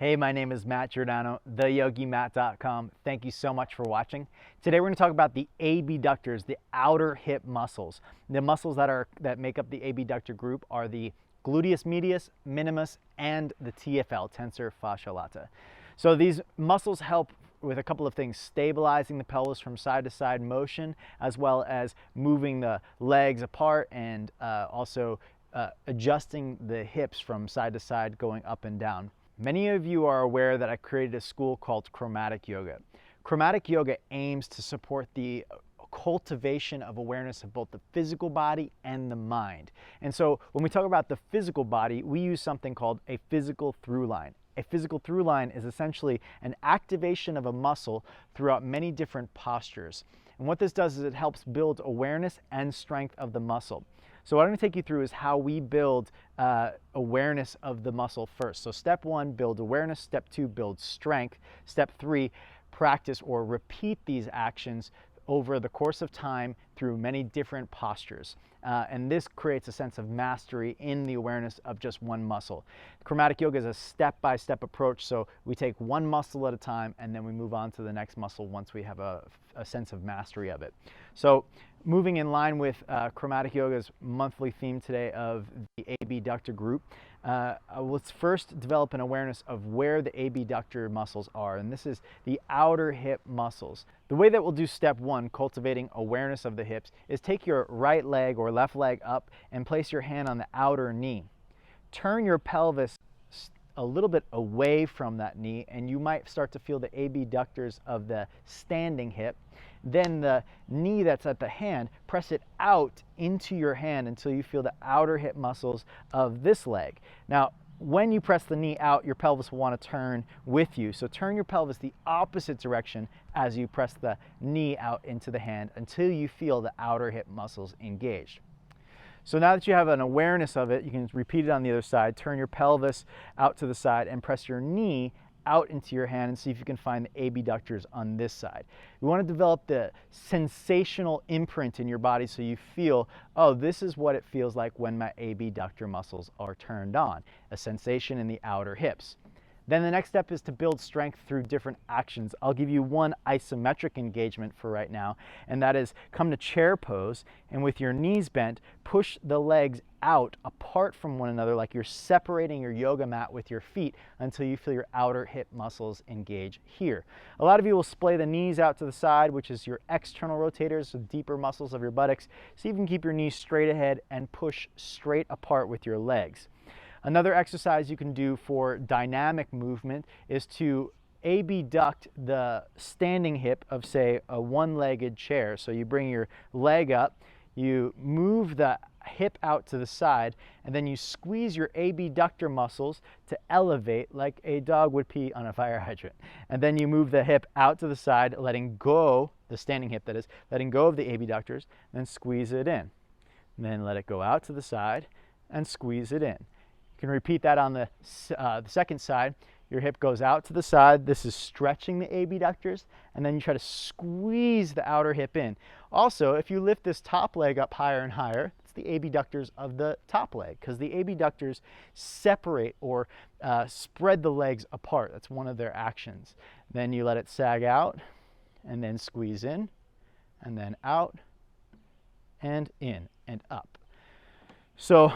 Hey, my name is Matt Giordano, theyogimat.com. Thank you so much for watching. Today we're going to talk about the abductors, the outer hip muscles. The muscles that make up the abductor group are the gluteus medius, minimus, and the TFL, tensor fascia lata. So these muscles help with a couple of things: stabilizing the pelvis from side to side motion, as well as moving the legs apart and also adjusting the hips from side to side, going up and down. Many of you are aware that I created a school called Chromatic Yoga. Chromatic Yoga aims to support the cultivation of awareness of both the physical body and the mind. And so when we talk about the physical body, we use something called a physical through line. A physical through line is essentially an activation of a muscle throughout many different postures. And what this does is it helps build awareness and strength of the muscle. So what I'm going to take you through is how we build awareness of the muscle first. So step one, build awareness. Step two, build strength. Step three, practice or repeat these actions over the course of time through many different postures. And this creates a sense of mastery in the awareness of just one muscle. Chromatic Yoga is a step-by-step approach, so we take one muscle at a time and then we move on to the next muscle once we have a sense of mastery of it. So moving in line with Chromatic Yoga's monthly theme today of the abductor group, let's first develop an awareness of where the abductor muscles are, and this is the outer hip muscles. The way that we'll do step one, cultivating awareness of the hips, is take your right leg or left leg up and place your hand on the outer knee. Turn your pelvis a little bit away from that knee, and you might start to feel the abductors of the standing hip. Then the knee that's at the hand, press it out into your hand until you feel the outer hip muscles of this leg. Now, when you press the knee out, your pelvis will want to turn with you. So turn your pelvis the opposite direction as you press the knee out into the hand until you feel the outer hip muscles engaged. So now that you have an awareness of it, you can repeat it on the other side. Turn your pelvis out to the side and press your knee out into your hand and see if you can find the abductors on this side. You want to develop the sensational imprint in your body so you feel, oh, this is what it feels like when my abductor muscles are turned on, a sensation in the outer hips. Then the next step is to build strength through different actions. I'll give you one isometric engagement for right now, and that is come to chair pose, and with your knees bent, push the legs out apart from one another like you're separating your yoga mat with your feet until you feel your outer hip muscles engage here. A lot of you will splay the knees out to the side, which is your external rotators, the deeper muscles of your buttocks, so you can keep your knees straight ahead and push straight apart with your legs. Another exercise you can do for dynamic movement is to abduct the standing hip of, say, a one-legged chair. So you bring your leg up, you move the hip out to the side, and then you squeeze your abductor muscles to elevate like a dog would pee on a fire hydrant. And then you move the hip out to the side, letting go, the standing hip that is, letting go of the abductors, then squeeze it in. And then let it go out to the side and squeeze it in. You can repeat that on the second side. Your hip goes out to the side. This is stretching the abductors, and then you try to squeeze the outer hip in. Also, if you lift this top leg up higher and higher, it's the abductors of the top leg, because the abductors separate or spread the legs apart. That's one of their actions. Then you let it sag out, and then squeeze in, and then out, and in, and up. So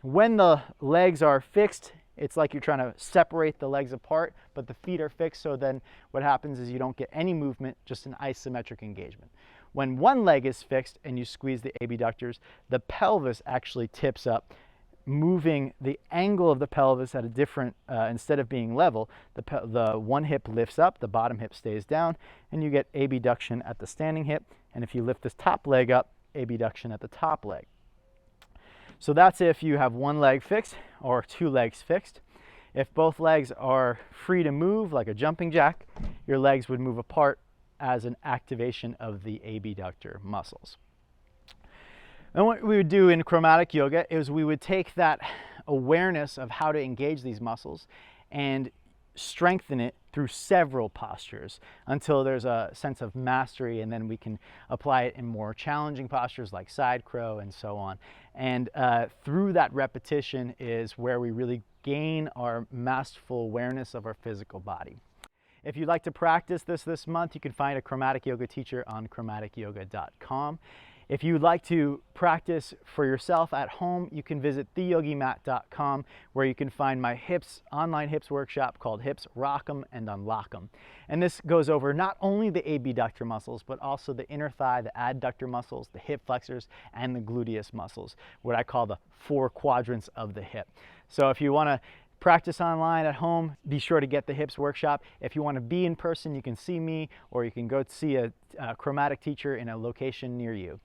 when the legs are fixed, it's like you're trying to separate the legs apart, but the feet are fixed, so then what happens is you don't get any movement, just an isometric engagement. When one leg is fixed and you squeeze the abductors, the pelvis actually tips up, moving the angle of the pelvis at a different, instead of being level, the one hip lifts up, the bottom hip stays down, and you get abduction at the standing hip. And if you lift this top leg up, abduction at the top leg. So that's if you have one leg fixed or two legs fixed. If both legs are free to move like a jumping jack, your legs would move apart as an activation of the abductor muscles. And what we would do in Chromatic Yoga is we would take that awareness of how to engage these muscles and strengthen it through several postures until there's a sense of mastery, and then we can apply it in more challenging postures like side crow and so on. And through that repetition is where we really gain our masterful awareness of our physical body. If you'd like to practice this month, you can find a chromatic yoga teacher on chromaticyoga.com. If you'd like to practice for yourself at home, you can visit theyogimat.com, where you can find my online hips workshop called Hips Rock 'em and Unlock 'em. And this goes over not only the abductor muscles, but also the inner thigh, the adductor muscles, the hip flexors, and the gluteus muscles, what I call the 4 quadrants of the hip. So if you want to practice online at home, be sure to get the hips workshop. If you want to be in person, you can see me, or you can go see a chromatic teacher in a location near you.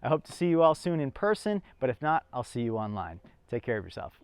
I hope to see you all soon in person, but if not, I'll see you online. Take care of yourself.